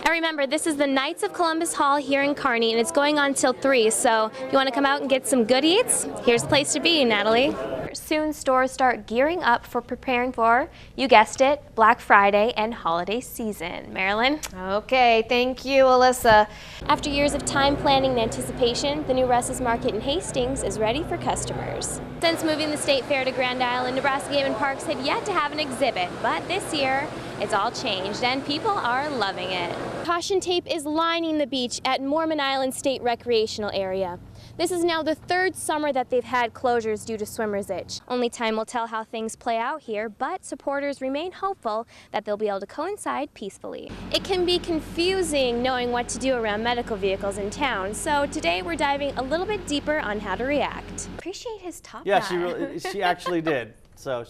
And remember, this is the Knights of Columbus Hall here in Kearney, and it's going on till 3, so if you want to come out and get some good eats, here's the place to be, Natalie. Soon stores start gearing up for preparing for, you guessed it, Black Friday and holiday season. Marilyn? Okay, thank you, Alissa. After years of time planning and anticipation, the new Russ's Market in Hastings is ready for customers. Since moving the State Fair to Grand Island, Nebraska Game and Parks had yet to have an exhibit, but this year, it's all changed and people are loving it. Caution tape is lining the beach at Mormon Island State Recreational Area. This is now the 3rd summer that they've had closures due to swimmer's itch. Only time will tell how things play out here, but supporters remain hopeful that they'll be able to coincide peacefully. It can be confusing knowing what to do around medical vehicles in town, so today we're diving a little bit deeper on how to react. Appreciate his top Yeah, knot. she actually did, so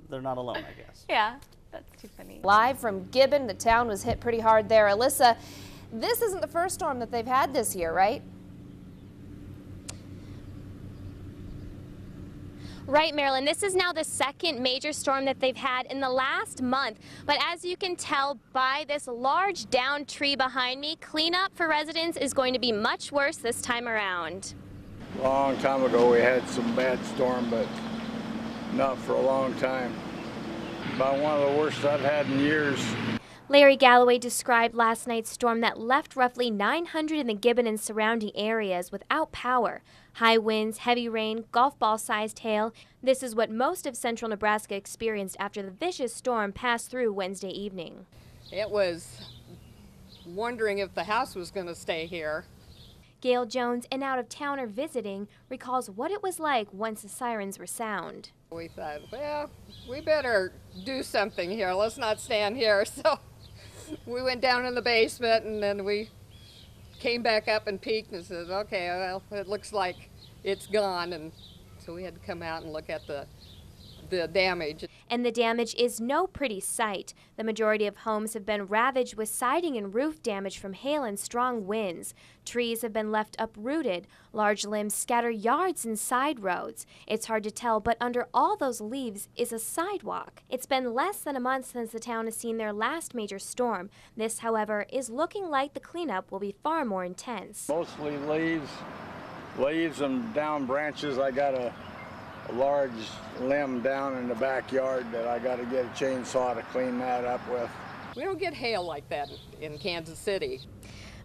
they're not alone, I guess. Yeah, that's too funny. Live from Gibbon, the town was hit pretty hard there. Alissa, this isn't the first storm that they've had this year, right? Right, Marilyn, this is now the 2nd major storm that they've had in the last month. But as you can tell by this large downed tree behind me, cleanup for residents is going to be much worse this time around. A long time ago we had some bad storm, but not for a long time. About one of the worst I've had in years. Larry Galloway described last night's storm that left roughly 900 in the Gibbon and surrounding areas without power. High winds, heavy rain, golf ball-sized hail. This is what most of central Nebraska experienced after the vicious storm passed through Wednesday evening. It was wondering if the house was going to stay here. Gail Jones, an out-of-towner visiting, recalls what it was like once the sirens were sound. We thought, well, we better do something here. Let's not stand here. So we went down in the basement, and then we came back up and peeked and said, okay, well, it looks like it's gone. And so we had to come out and look at the damage. And the damage is no pretty sight. The majority of homes have been ravaged with siding and roof damage from hail and strong winds. Trees have been left uprooted. Large limbs scatter yards and side roads. It's hard to tell, but under all those leaves is a sidewalk. It's been less than a month since the town has seen their last major storm. This, however, is looking like the cleanup will be far more intense. Mostly leaves and down branches. I got a large limb down in the backyard that I got to get a chainsaw to clean that up with. We don't get hail like that in Kansas City.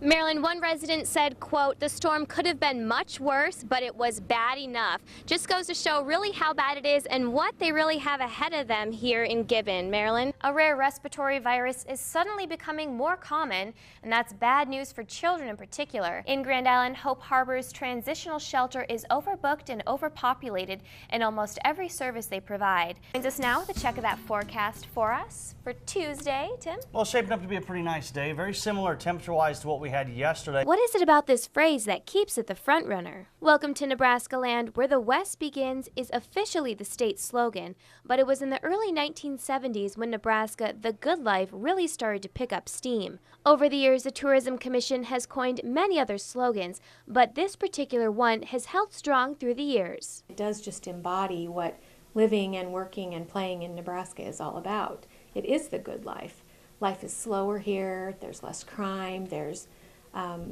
Marilyn, one resident said, quote, the storm could have been much worse, but it was bad enough. Just goes to show really how bad it is and what they really have ahead of them here in Gibbon. Marilyn? A rare respiratory virus is suddenly becoming more common, and that's bad news for children in particular. In Grand Island, Hope Harbor's transitional shelter is overbooked and overpopulated in almost every service they provide. Joins us now with a check of that forecast for us for Tuesday. Tim? Well, it's shaping up to be a pretty nice day. Very similar temperature-wise to what we had yesterday. What is it about this phrase that keeps it the front runner? Welcome to Nebraska land, where the West begins is officially the state's slogan, but it was in the early 1970s when Nebraska, the good life, really started to pick up steam. Over the years, the Tourism Commission has coined many other slogans, but this particular one has held strong through the years. It does just embody what living and working and playing in Nebraska is all about. It is the good life. Life is slower here, there's less crime,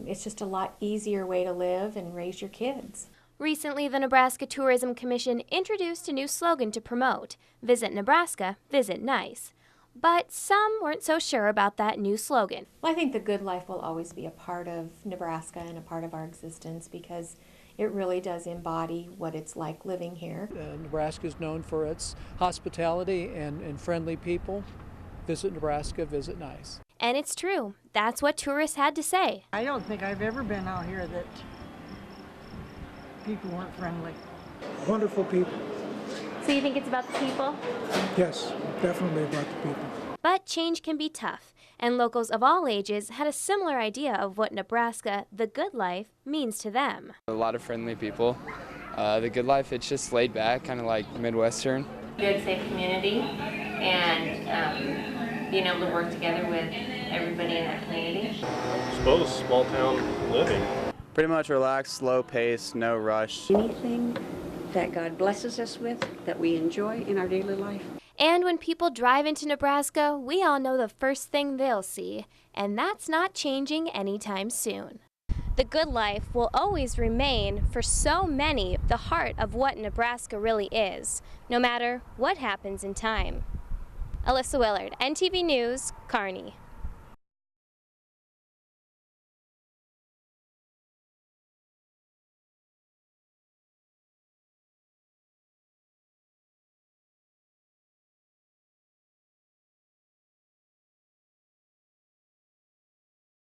it's just a lot easier way to live and raise your kids. Recently, the Nebraska Tourism Commission introduced a new slogan to promote, Visit Nebraska, Visit Nice. But some weren't so sure about that new slogan. Well, I think the good life will always be a part of Nebraska and a part of our existence because it really does embody what it's like living here. Nebraska is known for its hospitality and friendly people. Visit Nebraska, visit nice. And it's true. That's what tourists had to say. I don't think I've ever been out here that people weren't friendly. Wonderful people. So you think it's about the people? Yes, definitely about the people. But change can be tough, and locals of all ages had a similar idea of what Nebraska, the good life, means to them. A lot of friendly people. The good life, it's just laid back, kind of like Midwestern. Good, safe community, and being able to work together with everybody in that community. I suppose small town living. Pretty much relaxed, slow pace, no rush. Anything that God blesses us with that we enjoy in our daily life. And when people drive into Nebraska, we all know the first thing they'll see, and that's not changing anytime soon. The good life will always remain, for so many, the heart of what Nebraska really is, no matter what happens in time. Alissa Willard, NTV News, Kearney.